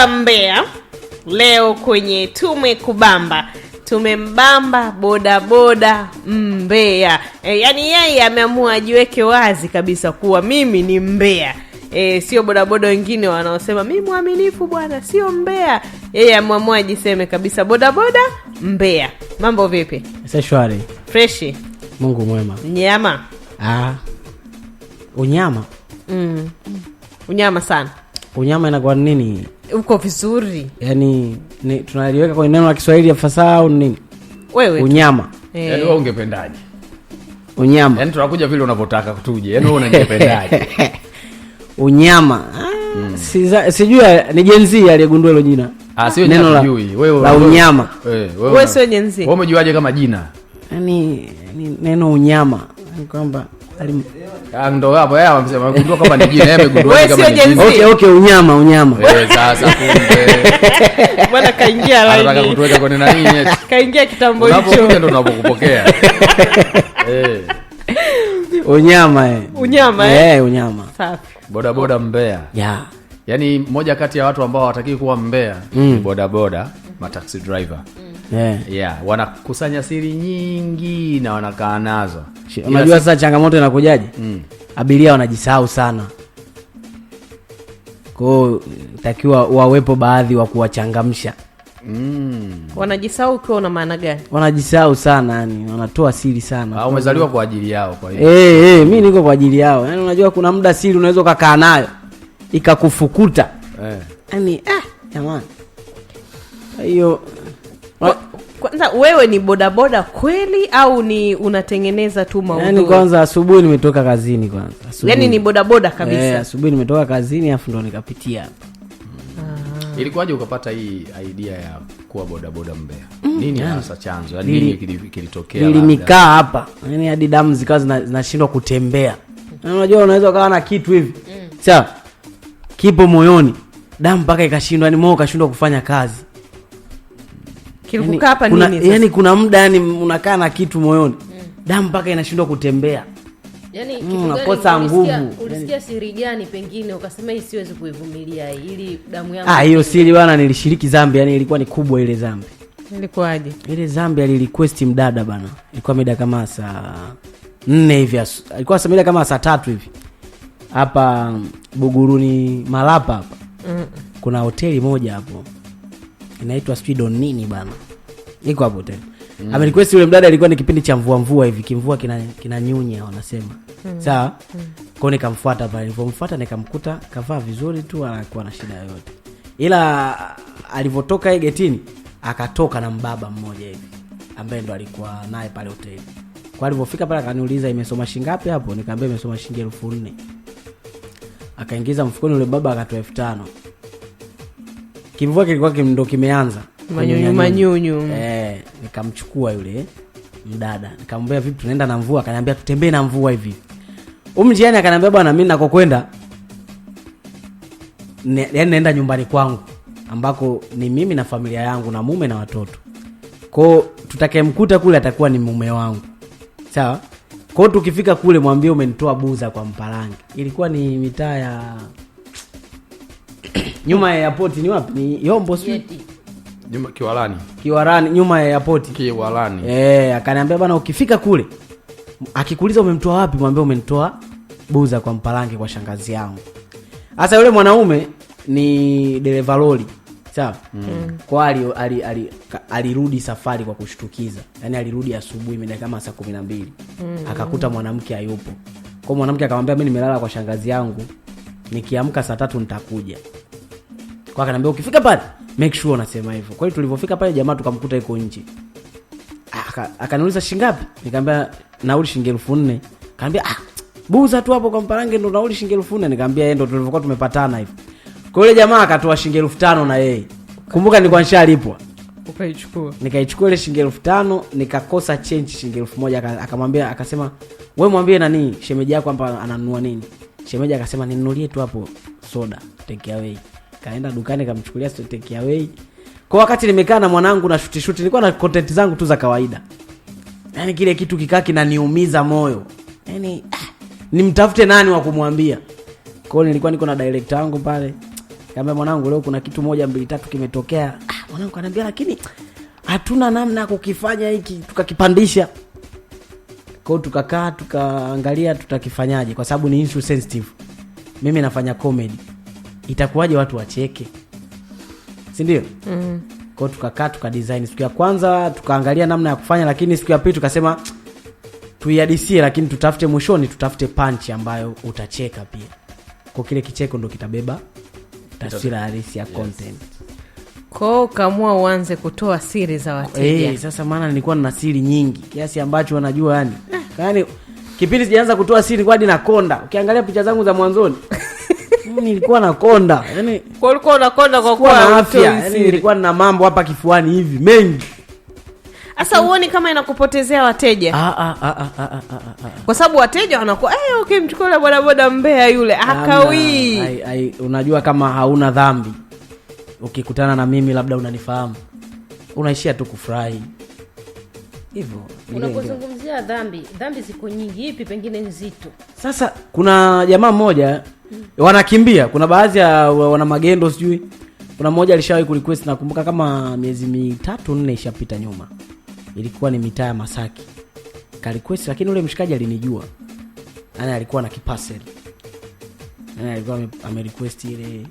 boda Mbeya. Leo kwenye tumekubamba, tumembamba boda Mbeya. Yani yeye ameamua ajiweke wazi kabisa kuwa mimi ni Mbeya. Sio boda wengine wanaosema mimi muaminifu bwana, sio Mbeya. Yeye ameamua ajiseme kabisa boda Mbeya. Mambo vipi? Sasa shwari. Fresh. Mungu mwema. Nyama. Unyama. Unyama sana. Unyama inakuwa nini? Uko vizuri. Yaani tunaliweka kwa neno la Kiswahili ya fasaha au nini? Wewe. Unyama. Yaani wewe ungependaje? Unyama. Yaani tunakuja vile unavyotaka kutuje. Yaani wewe ungependaje? Unyama. Sijui ni Gen Z aliyegundua hilo jina. Sio neno sijui. Wewe la unyama. Wewe sio Gen Z. Wewe umejuaje kama jina? Yaani neno unyama ni kwamba ndo hapo yeye amesema gundua kama ni jina, yeye amegundua kama ni jina. Okay, unyama. Sasa kumbe. Bwana kaingia line. Anataka kutuweka kwenye nini? Kaingia kitambo hicho. Unapokuja ndo tunapokupokea. Unyama Unyama unyama. Safi. Boda Mbeya. Yeah. Yaani moja kati ya watu ambao hawataki kuwa Mbeya ni boda taxi driver. Yeah, wanakusanya siri nyingi na wanakaa nazo. Unajua sasa changamoto inakujaje? Abiria wanajisahau sana. Kwa takiwa wawepo baadhi wa kuwachangamsha. Wanajisahau kwa na maana gani? Wanajisahau sana, yani wanatoa siri sana. Umezaliwa kwa ajili yao kwa hiyo. Mimi niko kwa ajili yao. Yaani unajua kuna muda siri unaweza kukaa nayo ikakufukuta. Yaani jamani. Hiyo kwanza wewe ni boda kweli au ni unatengeneza tu maudhui? Yaani kwanza asubuhi nimetoka kazini kwanza. Yaani ni boda kabisa. Asubuhi nimetoka kazini afu ndo nikapitia. Ilikuwaje ukapata hii idea ya kuwa boda Mbeya? Nini hasa chanzo? Yaani nini kilitokea? Nilikaa hapa. Yaani hadi damu zikawa zinashindwa kutembea. Yaani unajua unaweza ukawa na kitu hivi. Sawa? Kipo moyoni. Damu mpaka ikashindwa, yani moyo ukashindwa kufanya kazi. Kilikukaa hapa nini sasa? Yaani kuna muda yani unakaa na kitu moyoni. Damu mpaka inashindwa kutembea. Yaani unakosa nguvu. Ulisikia siri gani pengine ukasema hii siwezi kuivumilia ili damu yangu. Hiyo siri bwana, nilishiriki dhambi, yani ilikuwa ni kubwa ile dhambi. Ilikuwaje? Ile dhambi alirequest mdada bana. Ilikuwa mida kama saa 4 hivi. Ilikuwa mida kama saa 3 hivi. Hapa Buguruni Malapa hapa. Kuna hoteli moja hapo. Inaitwa Speedon nini bana. Iko hapo tena. Amerequest yule mdada, ilikuwa ni kipindi cha mvua hivi, kimvua kinanyunya wanasema. Sawa? Kwa nikamfuata pale. Nilipomfuata nikamkuta kavaa vizuri tu, anakuwa na shida yoyote. Ila alivotoka getini akatoka na mbaba mmoja hivi ambaye ndo alikuwa naye pale hoteli. Kwa alipofika pale akaniuliza imesoma shingapi hapo? Nikamwambia imesoma shilingi 4,000. Akaingiza mfukoni yule baba akatoa 5,000. Kimvua kilikuwa ndo kimeanza. Manyunyu. Nikamchukua yule mdada. Nikamwambia vipi tunaenda na mvua? Akaniambia tutembee na mvua hivi. Njiani akaniambia bwana mimi nakokwenda yaani naenda nyumbani kwangu ambako ni mimi na familia yangu na mume na watoto. Kwa tutakayemkuta kule atakuwa ni mume wangu. Sawa? Kwa tukifika kule mwambie umenitoa Buza kwa Mpalange. Ilikuwa ni mitaa ya nyuma ya airport. Ni wapi? Ni Yombo Street. Nyuma Kiwalani nyuma ya airport. Kiwalani. Akaniambia bwana ukifika kule akikuuliza umemtoa wapi mwambie umenitoa Buza kwa Mpalange kwa shangazi yangu. Sasa yule mwanaume ni dereva lori. Sawa? Kwa alirudi safari kwa kushtukiza. Yaani alirudi asubuhi mida kama saa 12. Akakuta mwanamke hayupo. Kwa mwanamke akamwambia mimi nimelala kwa shangazi yangu. Nikiamka saa 3 nitakuja. Kwa akaniambia ukifika pale make sure unasema hivyo. Kwa hiyo tulipofika pale jamaa tukamkuta yuko nje. Akaniuliza shingapi? Nikamwambia nauli shilingi 4,000. Akaniambia Buza tu hapo kwa Mpalange ndo nauli shilingi 4,000. Nikamwambia yeye ndo tulivyokuwa tumepatana hivyo. Kwa yule jamaa akatoa shilingi 5,000 na yeye. Kumbuka nilikuwa nishalipwa. Ukaichukua. Nikaichukua ile shilingi 5,000, nikakosa change shilingi 1,000. Akamwambia akasema wewe mwambie nani shemeji yako hapa ananunua nini? Shemeji akasema ninunulie tu hapo soda take away. Kaenda dukani kamchukulia take away. Kwa wakati nimekaa na mwanangu na shuti nilikuwa na content zangu tu za kawaida. Yaani kile kitu kikaa kinaniumiza moyo. Yaani nimtafute nani wa kumwambia. Kwa hiyo nilikuwa niko na director wangu pale. Kaambia mwanangu leo kuna kitu 1 2 3 kimetokea. Mwanangu ananiambia lakini hatuna namna ya kukifanya hiki, tukakipandisha. Kwa tukakaa tukaangalia tutakifanyaje kwa sababu ni issue sensitive. Mimi nafanya comedy. Itakuwaje watu wacheke? Si ndio? Kwa tukakaa tukadesign. Siku ya kwanza tukaangalia namna ya kufanya, lakini siku ya pili tukasema tuiadisie, lakini tutafute mwishoni tutafute punch ambayo utacheka pia. Kwa kile kicheko ndo kitabeba taswira halisi ya content. Kwa kaamua uanze kutoa siri za wateja. Sasa maana nilikuwa na siri nyingi kiasi ambacho wanajua yani. Yaani kipindi sijaanza kutoa siri kwa hadi nakonda. Ukiangalia picha zangu za mwanzoni nilikuwa nakonda. Yaani kwa ulikuwa unakonda kwa kuwa na afya. Yaani nilikuwa na mambo hapa kifuani hivi mengi. Sasa uone kama inakupotezea wateja. Kwa sababu wateja wanakuwa okay, mchukue yule bodaboda mbea yule akawi. Unajua kama hauna dhambi. Ukikutana na mimi labda unanifahamu. Unaishia tu kufurahi. Hivyo. Unapozungumzia dhambi ziko nyingi, ipi pengine nzito? Sasa kuna jamaa mmoja wanakimbia, kuna baadhi ya wana magendo sijui. Kuna mmoja alishawahi kurequest, nakumbuka kama miezi 3-4 ishapita nyuma. Ilikuwa ni mitaa ya Masaki. Ka request, lakini ule mshikaji alinijua. Yaani alikuwa na kipasel. Yaani alikuwa amerequest ile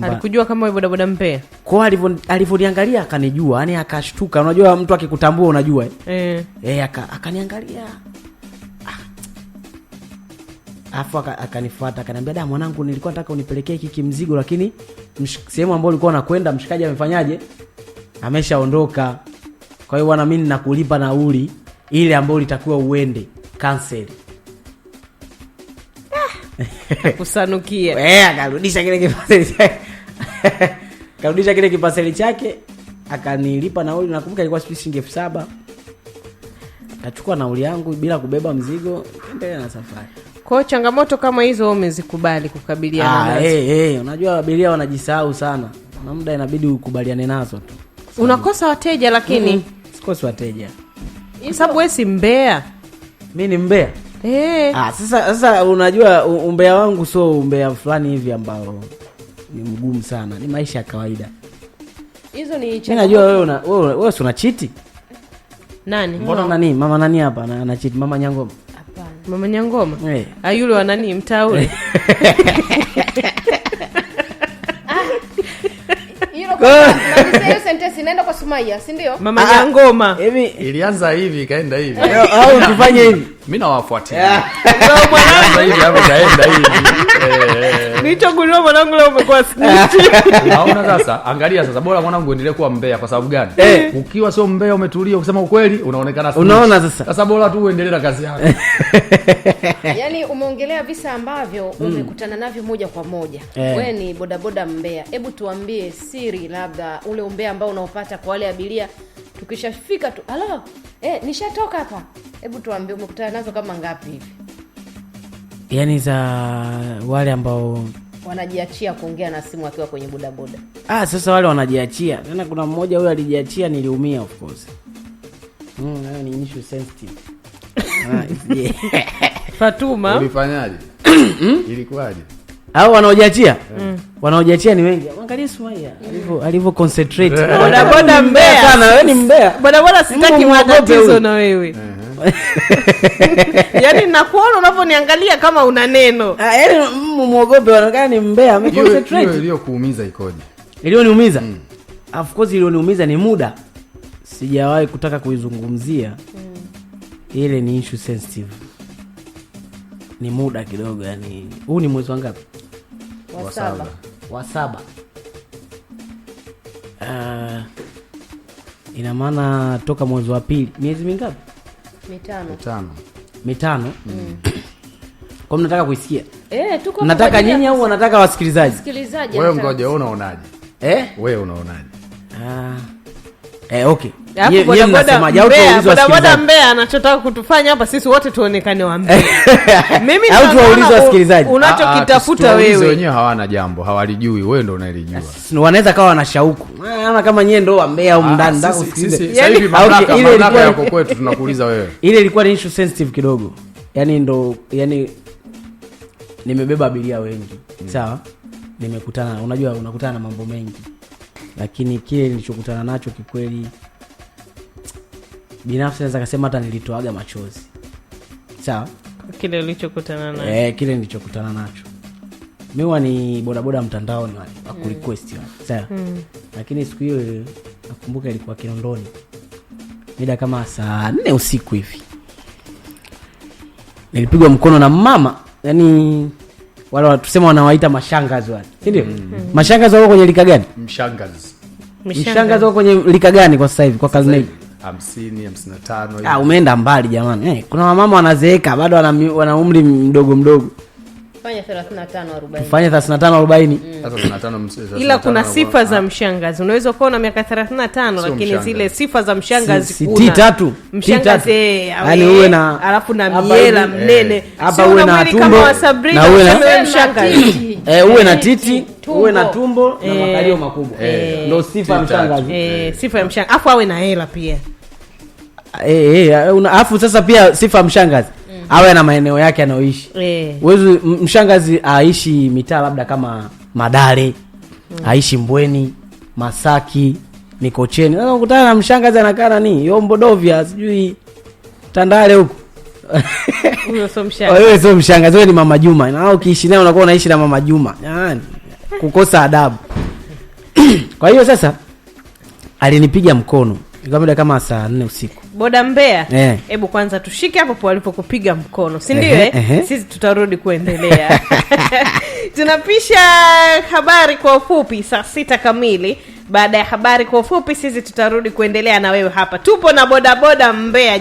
alikujua kama wewe bodaboda mpea. Kwa alivyoniangalia akanijua, yani akashtuka. Unajua mtu akikutambua unajua akaniangalia. Afu akanifuata akaniambia, "Da mwanangu, nilikuwa nataka unipelekee hiki mzigo, lakini sehemu ambayo ulikuwa unakwenda mshikaji amefanyaje? Ameshaondoka. Kwa hiyo bwana mimi ninakulipa nauli ile ambayo ulitakiwa uende. Cancel." Kusanukia. Akarudisha kile kipaseli chake. Karudisha kile kipaseli chake, akanilipa nauli, nakumbuka ilikuwa shilingi 7,000. Akachukua nauli yangu bila kubeba mzigo, endelea na safari. Kwa changamoto kama hizo umezikubali kukabiliana nazo. Unajua abiria wanajisahau sana. Na muda inabidi ukubaliane nazo tu. Unakosa wateja lakini sikosi wateja. Kwa sababu wewe si mbea. Mimi ni mbea. Sasa unajua umbea wangu sio umbea fulani hivi ambao ni mgumu sana. Ni maisha ya kawaida. Hizo ni changamoto. Najua wewe una chiti? Nani? Mbona nani? Mama nani hapa ana chiti? Mama Nyangoma. Hapana. Mama Nyangoma? Yule wa nani mtaa ule? Hiyo sentence inaenda kwa Sumaya, si ndio? Mama Nyangoma. Hivi ilianza hivi kaenda hivi. Au tufanye hivi. Mimi nawafuatia. Mwanangu hivi hapo kaenda hivi. Nilichogundua mwanangu leo umekuwa snitch. Naona sasa, angalia sasa, bora mwanangu endelee kuwa mbea kwa sababu gani? Ukiwa sio mbea umetulia ukisema ukweli unaonekana snitch. Unaona sasa. Sasa bora tu uendelee na kazi yako. Yaani umeongelea visa ambavyo umekutana navyo moja kwa moja. Wewe ni bodaboda mbea. Hebu tuambie siri, labda ule umbea ambao unaopata kwa wale abiria tukishafika tu. Halo, nishatoka hapa. Hebu tuambie umekutana nazo kama ngapi hivi? Yaani za wale ambao wanajiachia kuongea na simu akiwa kwenye bodaboda. Sasa wale wanajiachia. Tena kuna mmoja huyo alijiachia, niliumia of course. Hayo ni issue sensitive. Fatuma, ulifanyaje? Ilikuwaje? Hao wanaojiachia? Wanaojiachia ni wengi. Angalia Sumaya alivyo concentrate. Bodaboda mbea sana, wewe ni mbea. Bodaboda sitaki matatizo na wewe. Yaani nakuona unavyoniangalia kama una neno. Yaani muogope, wanakaa ni mbea, ameconcentrate. Hiyo iliyokuumiza ikoje? Iliyoniumiza? Of course iliyoniumiza ni muda. Sijawahi kutaka kuizungumzia. Ile ni issue sensitive. Ni muda kidogo, yani. Huu ni mwezi wangapi? Wa 7. Ina maana toka mwezi wa pili. Miezi mingapi? 5. Kwa mnataka kuisikia? Tuko. Mnataka nyinyi au wanataka wasikilizaji? Wasikilizaji. Wewe ngoja, unaonaje? Wewe unaonaje? Okay. Yeye mnasemaje? Bodaboda mbea anachotaka kutufanya hapa sisi wote tuonekane wa mbea. Mimi au tuwaulize wasikilizaji. Unachokitafuta wewe. Wenyewe hawana jambo, hawalijui, wewe ndio unalijua. Wanaweza kawa na shauku. Kama nyie ndio wa mbea au ndani ndako usikilize. Sasa hivi mamlaka yako kwetu tunakuuliza wewe. Ile ilikuwa ni issue sensitive kidogo. Yaani nimebeba abiria wengi. Sawa? nimekutana, unajua unakutana na mambo mengi, lakini kile nilichokutana nacho kikweli binafsi naweza kusema hata nilitoaga machozi. Sawa? Kile ulichokutana nacho. Kile nilichokutana nacho. Mimi ni bodaboda mtandaoni wale, wa request wale. Sawa? Lakini siku hiyo nakumbuka ilikuwa Kinondoni. Mida kama saa 4 usiku hivi. Nilipigwa mkono na mama, yani wale tuseme wanawaita mashangazi wale. Si ndio? Mashangazi wako kwenye lika gani? Mshangazi wako kwenye lika gani kwa sasa hivi kwa karne? 50, 55 hivi. Umeenda mbali jamani. Kuna wamama wanazeeka bado wana umri mdogo. Fanya 35 40. Fanya 35 40. Sasa 35 ila kuna sifa za mshangazi. Unaweza kuona miaka 35 lakini zile sifa za mshangazi kuna. T3. Mshangazi yani uwe na alafu na miela mnene. Hapa uwe na tumbo na uwe na mshangazi. Uwe na titi, uwe na tumbo na makalio makubwa. Ndio sifa ya mshangazi. Sifa ya mshangazi. Afu awe na hela pia. Afu sasa pia sifa ya mshangazi. Awe na maeneo yake anaoishi. Uwezo mshangazi aishi mitaa labda kama Madale, aishi Mbweni, Masaki, Mikocheni. Sasa ukutana na mshangazi anakaa nani? Yombo Dovya, sijui Tandale huko. Huyo sio mshangazi. Wewe sio mshangazi, wewe ni Mama Juma. Na ukiishi naye unakuwa unaishi na Mama Juma. Yaani kukosa adabu. Kwa hiyo sasa alinipiga mkono. Ilikuwa kama saa 4 usiku. Boda Mbeya. Hebu kwanza tushike hapo walipokupiga mkono. Si ndio Sisi tutarudi kuendelea. Tunapisha habari kwa ufupi saa 6 kamili. Baada ya habari kwa ufupi sisi tutarudi kuendelea na wewe hapa. Tupo na boda Mbeya.